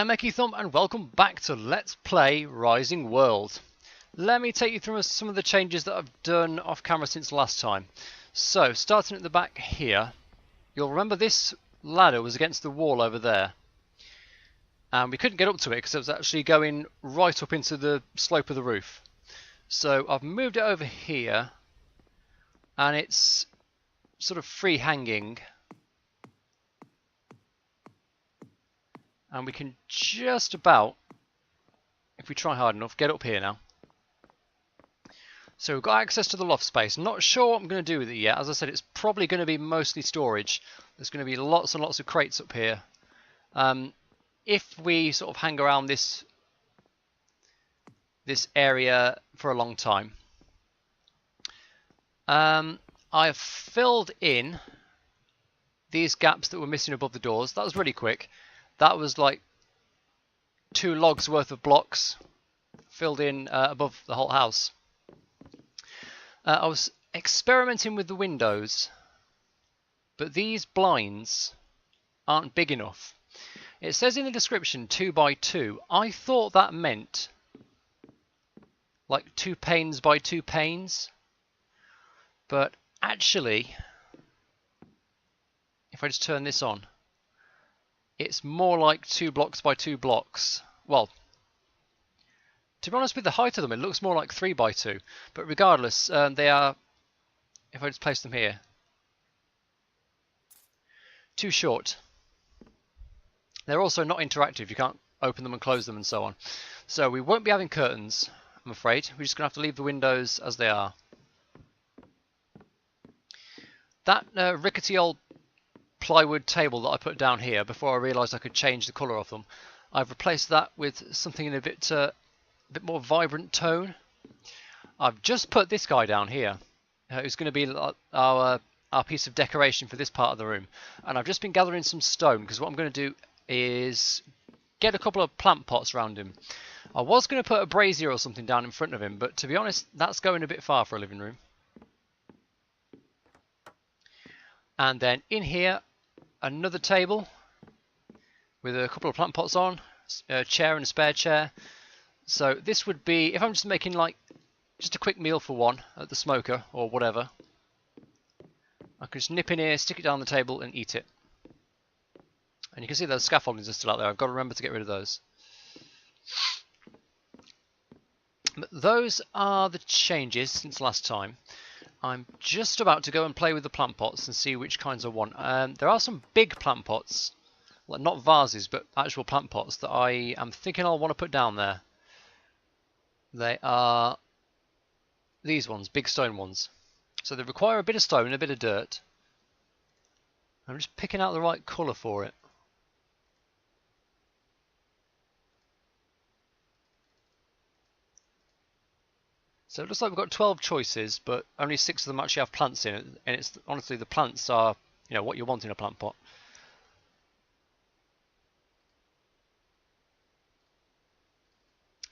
I'm EkkiThump and welcome back to Let's Play Rising World. Let me take you through some of the changes that I've done off camera since last time. So, starting at the back here, you'll remember this ladder was against the wall over there. And we couldn't get up to it because it was actually going right up into the slope of the roof. So I've moved it over here and it's sort of free hanging. And we can just about, if we try hard enough, get up here now. So we've got access to the loft space. Not sure what I'm going to do with it yet. As I said, it's probably going to be mostly storage. There's going to be lots and lots of crates up here. If we sort of hang around this area for a long time. I've filled in these gaps that were missing above the doors. That was really quick. That was like 2 logs worth of blocks filled in above the whole house. I was experimenting with the windows, but these blinds aren't big enough. It says in the description 2 by 2. I thought that meant like 2 panes by 2 panes, but actually, if I just turn this on, it's more like 2 blocks by 2 blocks. Well, to be honest, with the height of them, it looks more like 3 by 2. But regardless, they are, if I just place them here, too short. They're also not interactive. You can't open them and close them and so on. So we won't be having curtains, I'm afraid. We're just going to have to leave the windows as they are. That rickety old plywood table that I put down here before I realised I could change the colour of them, I've replaced that with something in a bit more vibrant tone. I've just put this guy down here, who's going to be our piece of decoration for this part of the room. And I've just been gathering some stone because what I'm going to do is get a couple of plant pots around him. I was going to put a brazier or something down in front of him, but to be honest, that's going a bit far for a living room. And then in here, another table with a couple of plant pots on, a chair and a spare chair. So this would be, if I'm just making like just a quick meal for one at the smoker or whatever, I can just nip in here, stick it down the table and eat it. And you can see those scaffoldings are still out there. I've got to remember to get rid of those. But those are the changes since last time. I'm just about to go and play with the plant pots and see which kinds I want. There are some big plant pots, like not vases, but actual plant pots that I am thinking I'll want to put down there. They are these ones, big stone ones. So they require a bit of stone and a bit of dirt. I'm just picking out the right colour for it. So it looks like we've got 12 choices, but only 6 of them actually have plants in it. And it's honestly, the plants are, you know, what you want in a plant pot.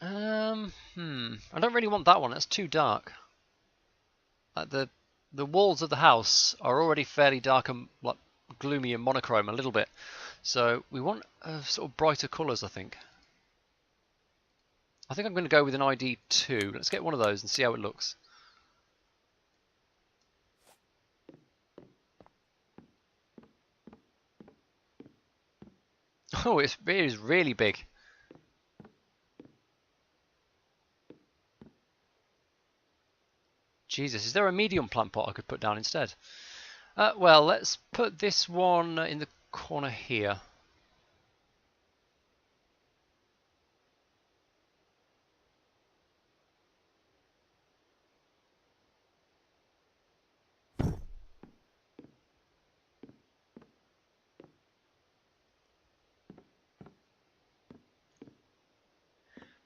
I don't really want that one. That's too dark. Like the walls of the house are already fairly dark and like gloomy and monochrome a little bit. So we want sort of brighter colours, I think. I think I'm going to go with an ID 2. Let's get one of those and see how it looks. Oh, it is really big. Jesus, is there a medium plant pot I could put down instead? Well, let's put this one in the corner here.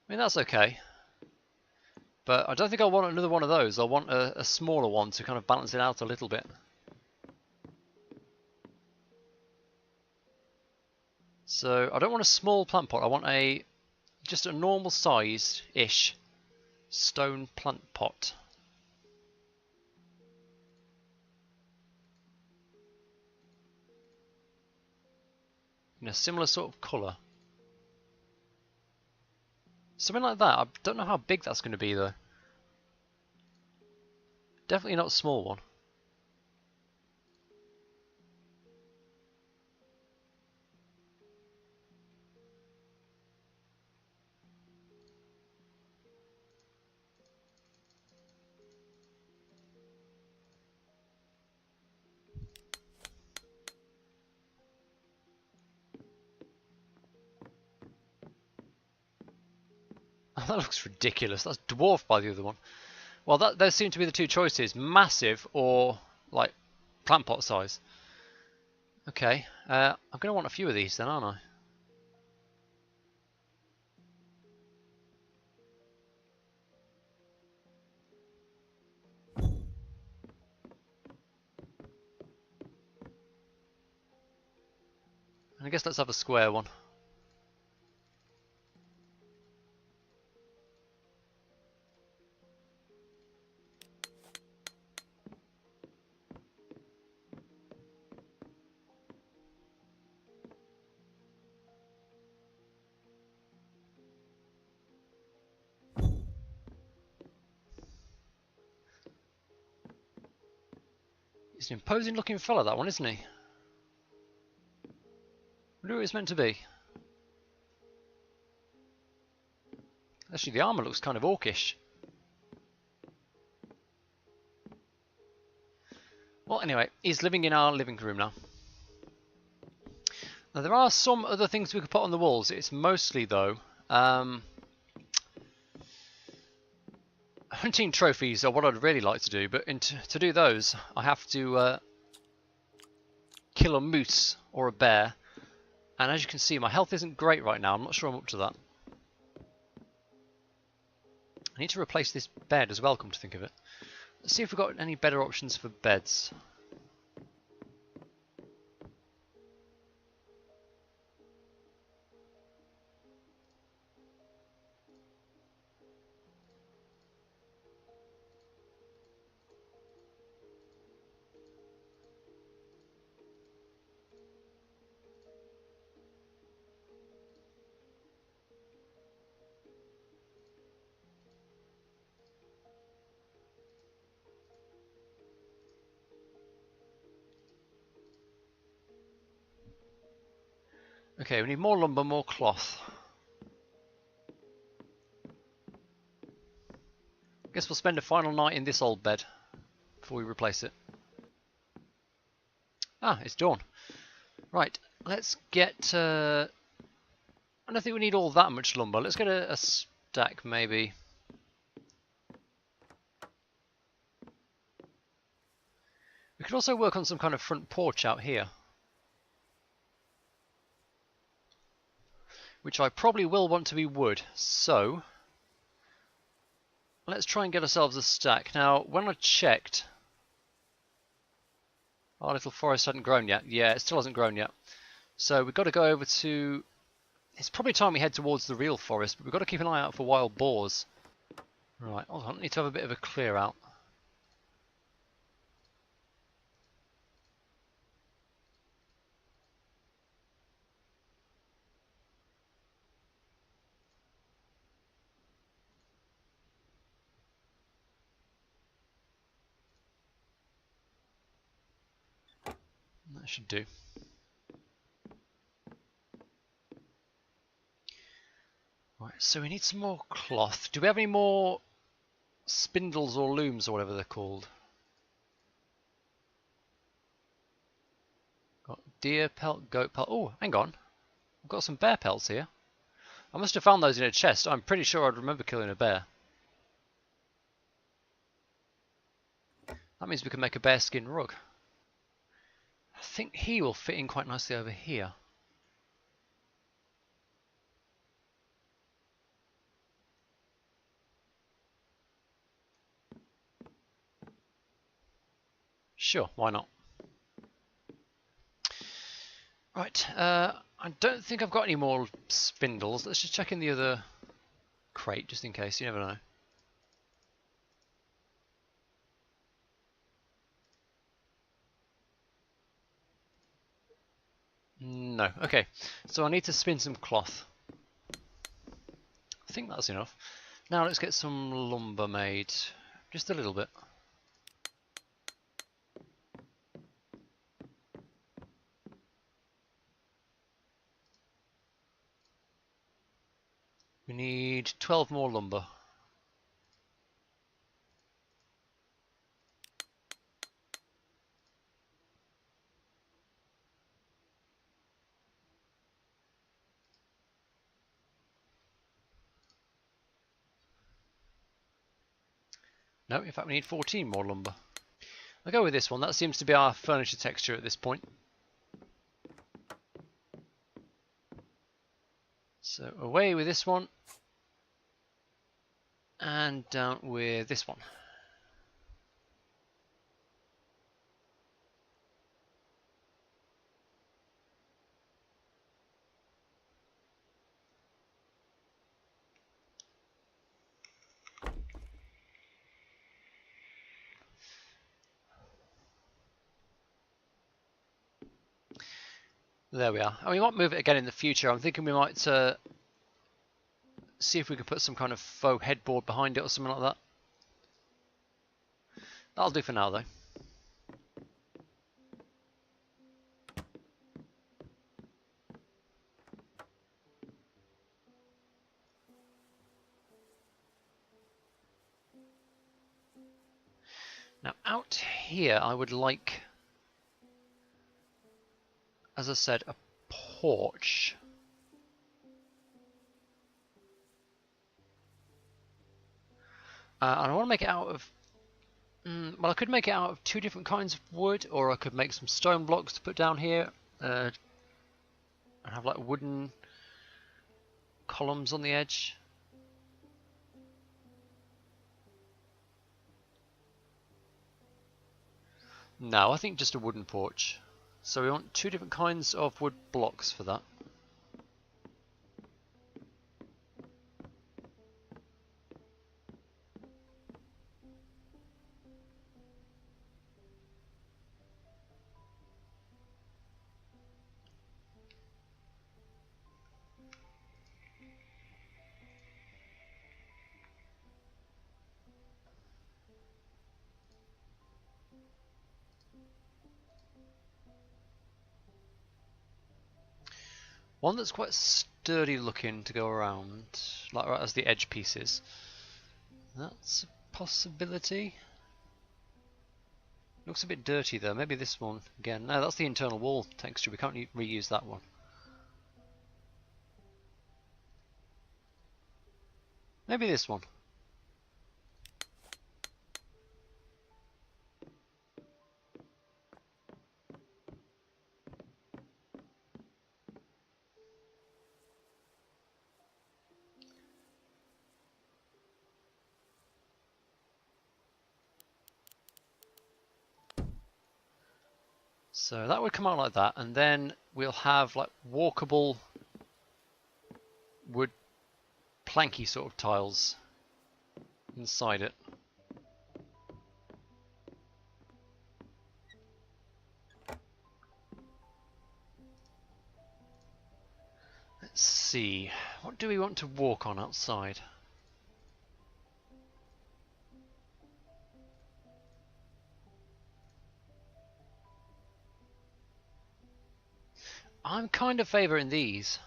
I mean, that's okay. But I don't think I want another one of those. I want a smaller one to kind of balance it out a little bit. So I don't want a small plant pot. I want just a normal size-ish stone plant pot. In a similar sort of colour. Something like that. I don't know how big that's going to be though. Definitely not a small one. That looks ridiculous. That's dwarfed by the other one. Well, those seem to be the two choices: massive or like plant pot size. Okay, I'm going to want a few of these then, aren't I? And I guess let's have a square one. He's an imposing looking fella, that one, isn't he? I wonder who it's meant to be. Actually, the armour looks kind of orcish. Well, anyway, he's living in our living room now. Now, there are some other things we could put on the walls. It's mostly, though, hunting trophies are what I'd really like to do, but to do those, I have to kill a moose or a bear. And as you can see, my health isn't great right now. I'm not sure I'm up to that. I need to replace this bed as well, come to think of it. Let's see if we've got any better options for beds. Okay, we need more lumber, more cloth. Guess we'll spend a final night in this old bed before we replace it. Ah, it's dawn. Right, let's get... I don't think we need all that much lumber. Let's get a stack, maybe. We could also work on some kind of front porch out here. Which I probably will want to be wood, so... let's try and get ourselves a stack. Now, when I checked... our little forest hadn't grown yet. Yeah, it still hasn't grown yet. So we've got to go over to... it's probably time we head towards the real forest, but we've got to keep an eye out for wild boars. Right, hold on, I need to have a bit of a clear out. That should do. Right, so we need some more cloth. Do we have any more spindles or looms or whatever they're called? Got deer pelt, goat pelt. Oh, hang on. I've got some bear pelts here. I must have found those in a chest. I'm pretty sure I'd remember killing a bear. That means we can make a bearskin rug. I think he will fit in quite nicely over here. Sure, why not? Right, I don't think I've got any more spindles. Let's just check in the other crate just in case, you never know. No, okay. So I need to spin some cloth. think that's enough. Now let's get some lumber made. Just a little bit. We need 12 more lumber. No, in fact we need 14 more lumber. I'll go with this one. That seems to be our furniture texture at this point. So away with this one. And down with this one. There we are. And we might move it again in the future. I'm thinking we might see if we can put some kind of faux headboard behind it or something like that. That'll do for now though. Now out here I would like, as I said, a porch. And I want to make it out of, well, I could make it out of 2 different kinds of wood, or I could make some stone blocks to put down here and have like wooden columns on the edge. No, I think just a wooden porch. So we want 2 different kinds of wood blocks for that. One that's quite sturdy looking to go around, like right as the edge pieces. That's a possibility. Looks a bit dirty though. Maybe this one again. No, that's the internal wall texture. We can't reuse that one. Maybe this one. So that would come out like that, and then we'll have like walkable wood planky sort of tiles inside it. Let's see, what do we want to walk on outside? I'm kind of favouring these.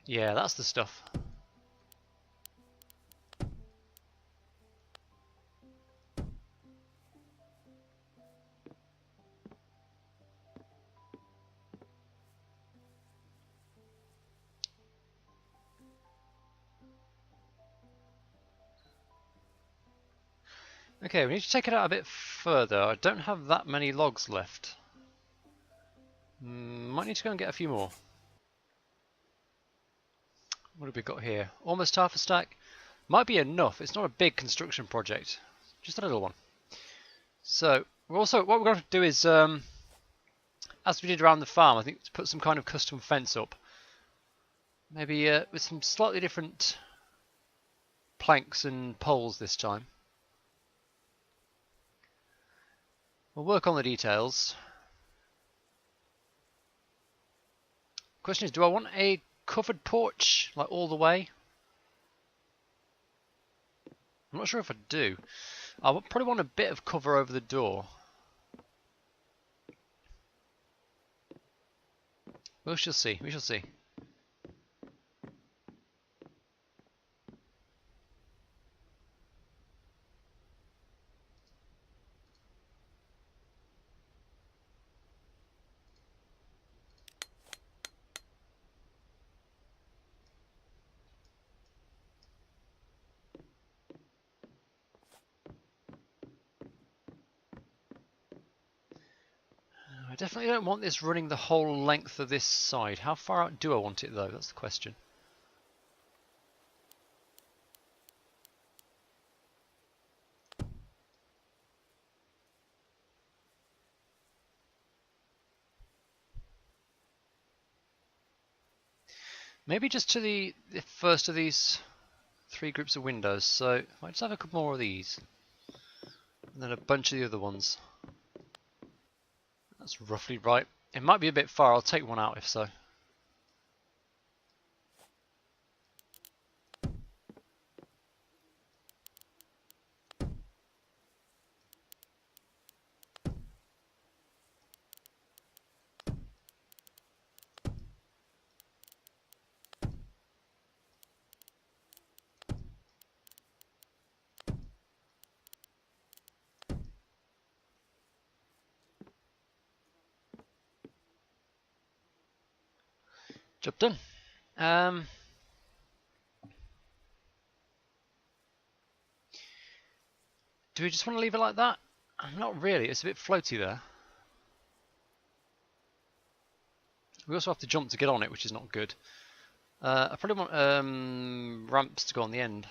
Yeah, that's the stuff. Okay, we need to take it out a bit further. I don't have that many logs left. Might need to go and get a few more. What have we got here? Almost half a stack. Might be enough. It's not a big construction project, just a little one. So we're also, what we're going to do is as we did around the farm, I think to put some kind of custom fence up. Maybe with some slightly different planks and poles this time. We'll work on the details. Question is, do I want a covered porch, like all the way? I'm not sure if I do. I would probably want a bit of cover over the door. We shall see, we shall see. I definitely don't want this running the whole length of this side. How far out do I want it though? That's the question. Maybe just to the first of these 3 groups of windows. So if I just have a couple more of these, and then a bunch of the other ones. That's roughly right. It might be a bit far. I'll take one out if so. Job done. Do we just want to leave it like that? Not really. It's a bit floaty there. We also have to jump to get on it, which is not good. I probably want ramps to go on the end.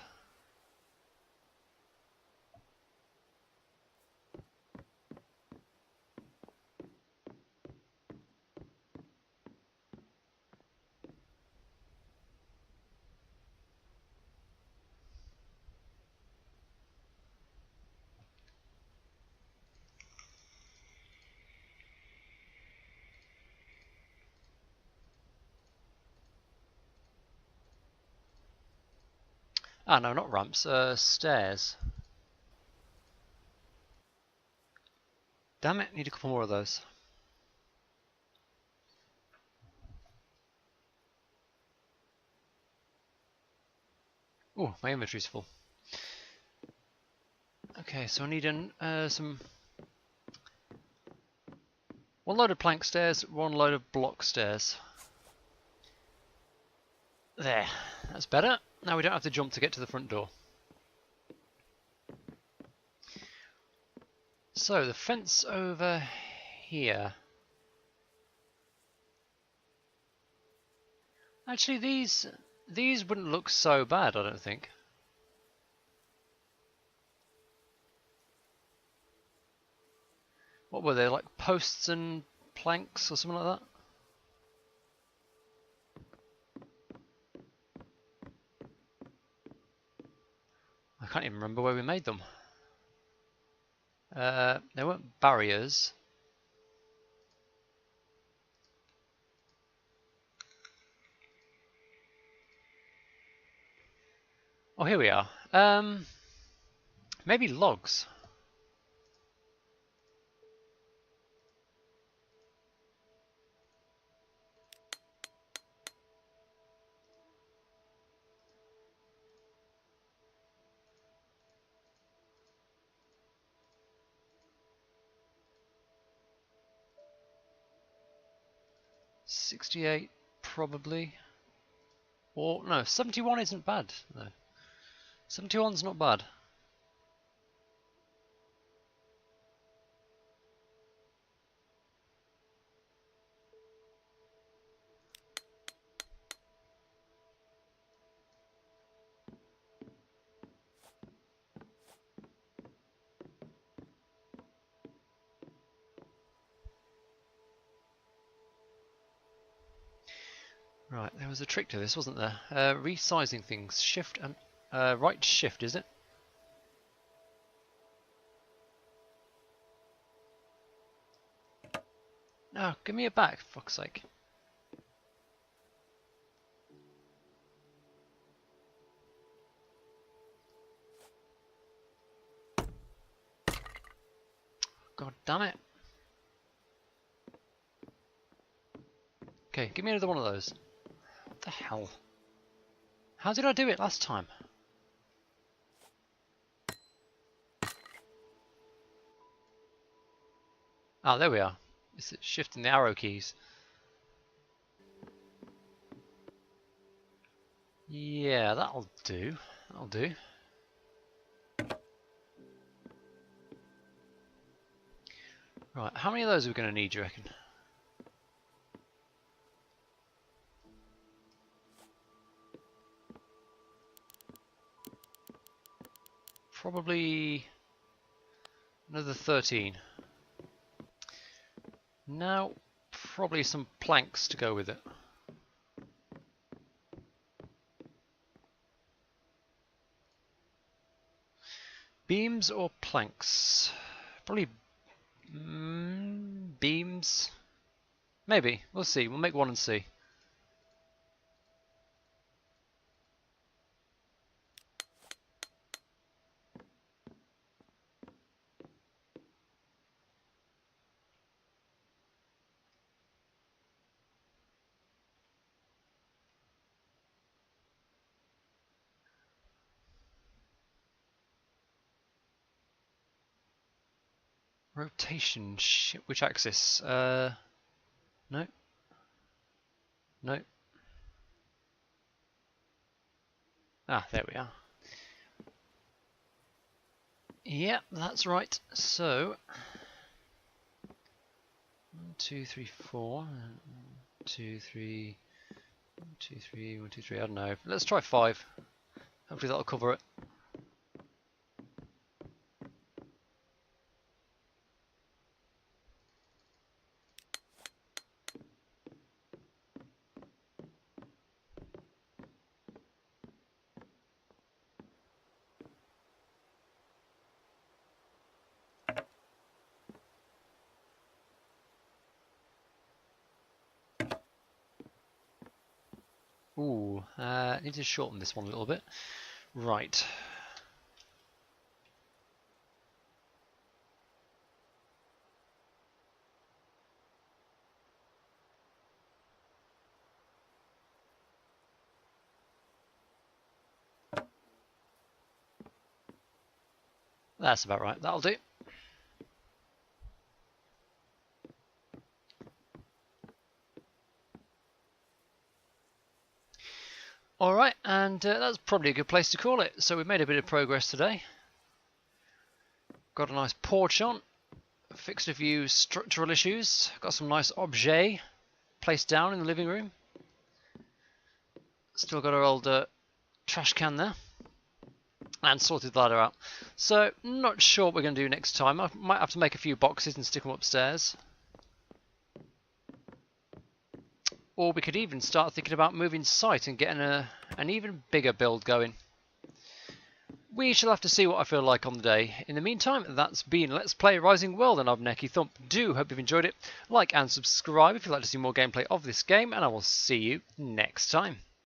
Ah, no, not ramps. Stairs. Damn it, need a couple more of those. Oh, my inventory's full. Okay, so I need some... one load of plank stairs, one load of block stairs. There, that's better. Now we don't have to jump to get to the front door. So, the fence over here. Actually, these wouldn't look so bad, I don't think. What were they, like posts and planks or something like that? I can't even remember where we made them. They weren't barriers. Oh, here we are. Maybe logs. $68 probably. Or no, 71 isn't bad. No, 71's not bad. Right, there was a trick to this, wasn't there? Resizing things. Shift and right shift, is it? No, give me it back, for fuck's sake. God damn it. Okay, give me another one of those. What the hell? How did I do it last time? Ah, there we are. It's shifting the arrow keys. Yeah, that'll do. That'll do. Right, how many of those are we going to need, you reckon? Probably another 13. Now, probably some planks to go with it. Beams or planks? Probably beams. Maybe. We'll see. We'll make one and see. Rotation. Which axis? No. No. Ah, there we are. Yep, that's right. So, 1, 2, 3, 4. 1, 2, 3. 1, 2, 3. 1, 2, 3. I don't know. Let's try 5. Hopefully that'll cover it. Ooh, need to shorten this one a little bit. Right. That's about right. That'll do. Alright, and that's probably a good place to call it. So we've made a bit of progress today. Got a nice porch on. Fixed a few structural issues. Got some nice objets placed down in the living room. Still got our old trash can there. And sorted the ladder out. So, not sure what we're going to do next time. I might have to make a few boxes and stick them upstairs. Or we could even start thinking about moving site and getting an even bigger build going. We shall have to see what I feel like on the day. In the meantime, that's been Let's Play Rising World, and I've been EkkiThump. Do hope you've enjoyed it. Like and subscribe if you'd like to see more gameplay of this game, and I will see you next time.